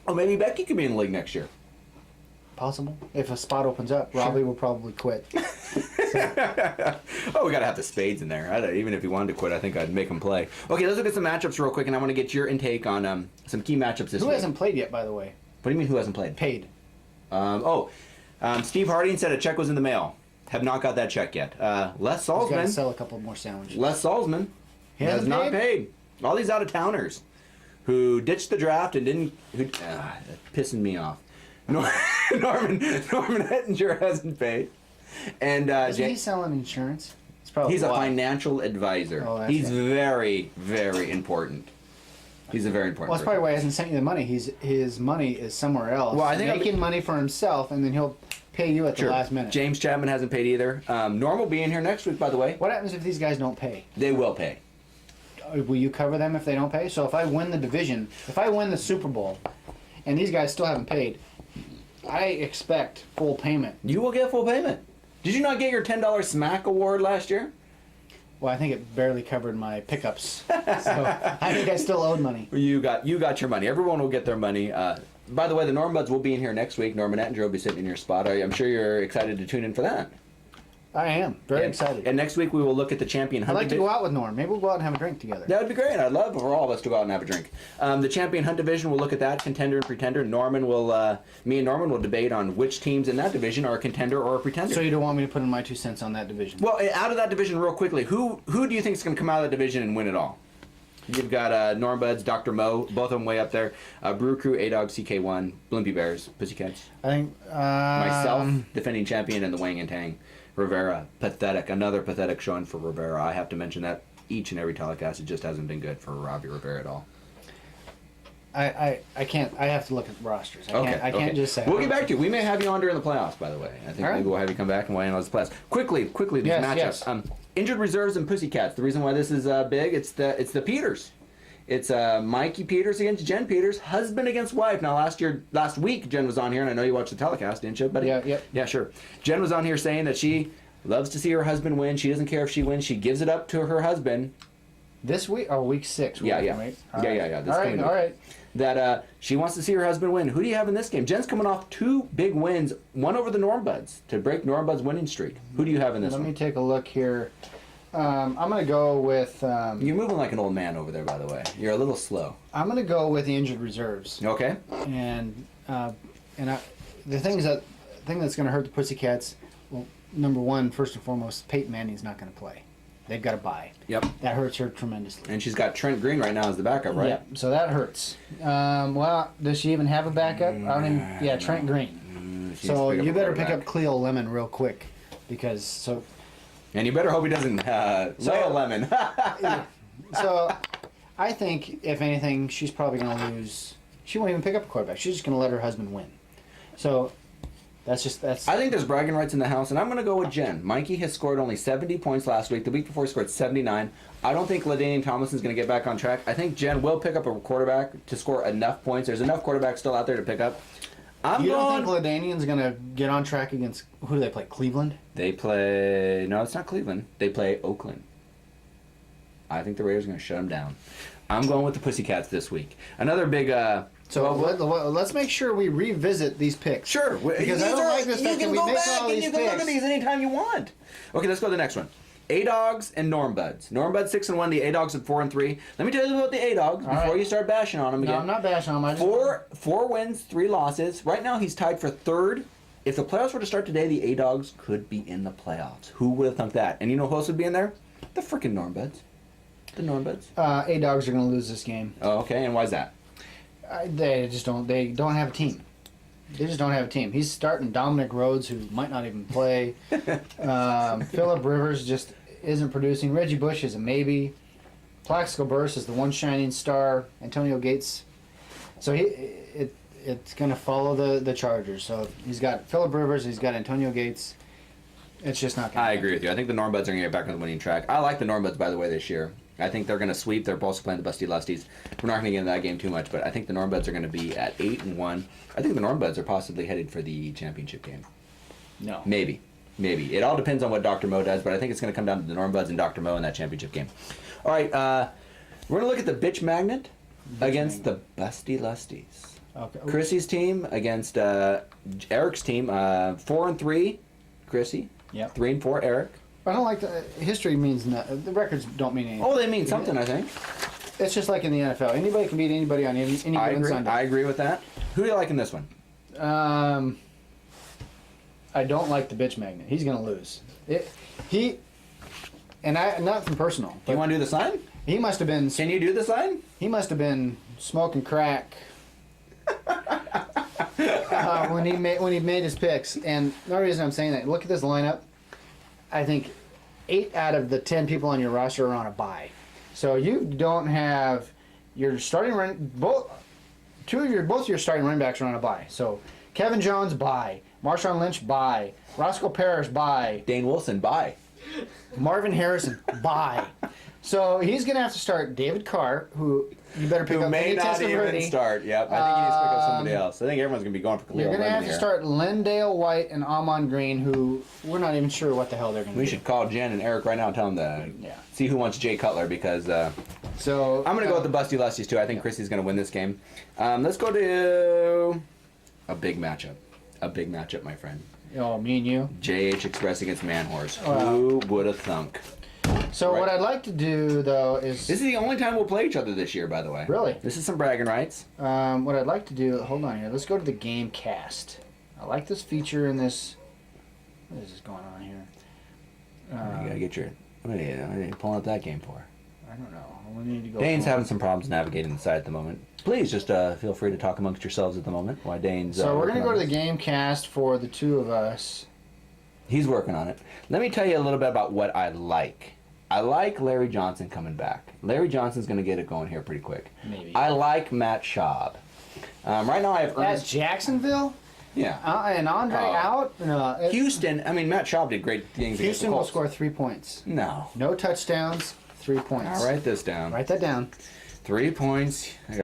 Oh, maybe Becky could be in the league next year. Possible. If a spot opens up, Robbie will probably quit. Oh, we got to have the spades in there. Even if he wanted to quit, I think I'd make him play. Okay, let's look at some matchups real quick, and I want to get your intake on some key matchups this week. Who hasn't played yet, by the way? What do you mean who hasn't played? Paid. Steve Harding said a check was in the mail. Have not got that check yet. Les Salzman. He's got to sell a couple more sandwiches. Les Salzman has not paid. All these out-of-towners who ditched the draft and didn't... that's pissing me off. Norman Hettinger hasn't paid. And Isn't he selling insurance? He's a financial advisor. Oh, he's right. very, very important. He's a very important Well, that's probably why he hasn't sent you the money. His money is somewhere else. Well, I think he's making money for himself, and then he'll pay you at the last minute. James Chapman hasn't paid either. Norm will be in here next week, by the way. What happens if these guys don't pay? They will pay. Will you cover them if they don't pay? So if I win the division, if I win the Super Bowl, and these guys still haven't paid, I expect full payment. You will get full payment. Did you not get your $10 Smack Award last year? Well, I think it barely covered my pickups, so I think I still owed money. You got your money. Everyone will get their money. By the way, the Norm Buds will be in here next week. Norman Ettinger will be sitting in your spot. I'm sure you're excited to tune in for that. I am very excited. And next week we will look at the champion I'd hunt. like to go out with Norm. Maybe we'll go out and have a drink together. That would be great. I'd love for all of us to go out and have a drink. The champion hunt division, we'll look at that, contender and pretender. Me and Norman will debate on which teams in that division are a contender or a pretender. So you don't want me to put in my 2 cents on that division? Well, out of that division, real quickly, who do you think is going to come out of that division and win it all? You've got Norm Buds, Dr. Mo, both of them way up there. Brew Crew, A-Dog, CK1, Blimpy Bears, Pussycats. I think Myself, defending champion, and the Wang and Tang. Rivera, pathetic. Another pathetic showing for Rivera. I have to mention that each and every telecast. It just hasn't been good for Robbie Rivera at all. I can't. I have to look at rosters. I can't just say. We'll get back to you. We may have you on during the playoffs, by the way. I think maybe we'll have you come back and weigh in on the playoffs. Quickly, these matchups. Yes. Injured reserves and Pussycats. The reason why this is big, it's the Peters. It's Mikey Peters against Jen Peters, husband against wife. Now, last week, Jen was on here, and I know you watched the telecast, didn't you, buddy? Yeah, sure. Jen was on here saying that she loves to see her husband win. She doesn't care if she wins. She gives it up to her husband. This week or week 6? Yeah. Right? Yeah. All right. That she wants to see her husband win. Who do you have in this game? Jen's coming off 2 big wins, one over the Norm Buds to break Norm Buds' winning streak. Who do you have in this one? Let me take a look here. I'm going to go with... You're moving like an old man over there, by the way. You're a little slow. I'm going to go with the injured reserves. Okay. And the thing that's going to hurt the Pussycats, well, number one, first and foremost, Peyton Manning's not going to play. They've got to buy. Yep. That hurts her tremendously. And she's got Trent Green right now as the backup, right? Yep. So that hurts. Well, does she even have a backup? Trent Green. So you better pick up Cleo Lemon real quick, because And you better hope he doesn't lay a lemon. So I think, if anything, she's probably going to lose. She won't even pick up a quarterback. She's just going to let her husband win. So that's. I think there's bragging rights in the house, and I'm going to go with Jen. Mikey has scored only 70 points last week. The week before he scored 79. I don't think LaDainian Tomlinson's going to get back on track. I think Jen will pick up a quarterback to score enough points. There's enough quarterbacks still out there to pick up. Don't think LaDainian's going to get on track against... Who do they play? Cleveland? They play... No, it's not Cleveland. They play Oakland. I think the Raiders are going to shut them down. I'm going with the Pussycats this week. Another big... let's make sure we revisit these picks. Sure. Because I don't like this fact that we make all these picks. You can look at these anytime you want. Okay, let's go to the next one. A-Dogs and Norm Buds. Norm Buds 6-1. The A-Dogs at 4-3. Let me tell you about the A-Dogs before you start bashing on them again. No, I'm not bashing on them. Four wins, 3 losses. Right now he's tied for 3rd. If the playoffs were to start today, the A-Dogs could be in the playoffs. Who would have thunk that? And you know who else would be in there? The freaking Norm Buds. The Norm Buds. A-Dogs are going to lose this game. Oh, okay. And why is that? They just don't. They don't have a team. They just don't have a team. He's starting Dominic Rhodes, who might not even play. Phillip Rivers just isn't producing. Reggie Bush is a maybe. Plaxico Burress is the one shining star. Antonio Gates. So it's going to follow the Chargers. So he's got Phillip Rivers. He's got Antonio Gates. It's just not going to I agree with you. I think the Norm Buds are going to get back on the winning track. I like the Norm Buds, by the way, this year. I think they're going to sweep. They're also playing the Busty Lustys. We're not going to get into that game too much, but I think the Norm Buds are going to be at 8-1. I think the Norm Buds are possibly headed for the championship game. No. Maybe. It all depends on what Dr. Mo does, but I think it's going to come down to the Norm Buds and Dr. Mo in that championship game. All right, we're going to look at the Bitch Magnet against the Busty Lustys. Okay. Chrissy's team against Eric's team. 4-3, Chrissy. Yep. 3-4, Eric. I don't like the history means the records don't mean anything. Oh, they mean something, I think. It's just like in the NFL. Anybody can beat anybody on any given Sunday. I agree with that. Who do you like in this one? I don't like the bitch magnet. He's gonna lose. Not from personal. Do you want to do the sign? He must have been. Can you do the sign? He must have been smoking crack when he made his picks. And the reason I'm saying that, look at this lineup. I think 8 out of the 10 people on your roster are on a bye. So you don't have your starting run. Both your starting running backs are on a bye. So Kevin Jones bye, Marshawn Lynch bye, Roscoe Parrish bye, Dane Wilson, bye. Marvin Harrison bye. So he's gonna have to start David Carr, who you better pick Who up. may any not even start. Yep. I think he needs to pick up somebody else. I think everyone's going to be going for Khalil You're gonna have to here. start Lendale White and Amon Green, who we're not even sure what the hell they're gonna do. We should call Jen and Eric right now and tell them to see who wants Jay Cutler because So I'm going to go with the busty lusties too. I think Chrissy's going to win this game. Let's go to a big matchup. A big matchup, my friend. Oh, me and you. JH Express against Manwhores. Wow. Who would have thunk? So Right. what I'd like to do though is This is the only time we'll play each other this year, by the way. Really? This is some bragging rights. what I'd like to do. Hold on here. Let's go to the game cast. I like this feature in this. What is going on here? You gotta get your. What are you pulling up that game for? I don't know. We need to go. Dane's forward. having some problems navigating the site at the moment. Please just feel free to talk amongst yourselves at the moment. Why Dane's. So we're working gonna go on to the this. game cast for the two of us. He's working on it. Let me tell you a little bit about what I like. I like Larry Johnson coming back. Larry Johnson's going to get it going here pretty quick. Maybe. I like Matt Schaub. Right now I have That's Ernest. Jacksonville. Yeah. And Andre out. No, Houston. I mean, Matt Schaub did great things. Houston will against the score Colts. 3 points. No. No touchdowns. 3 points. I'll write this down. Write that down. 3 points.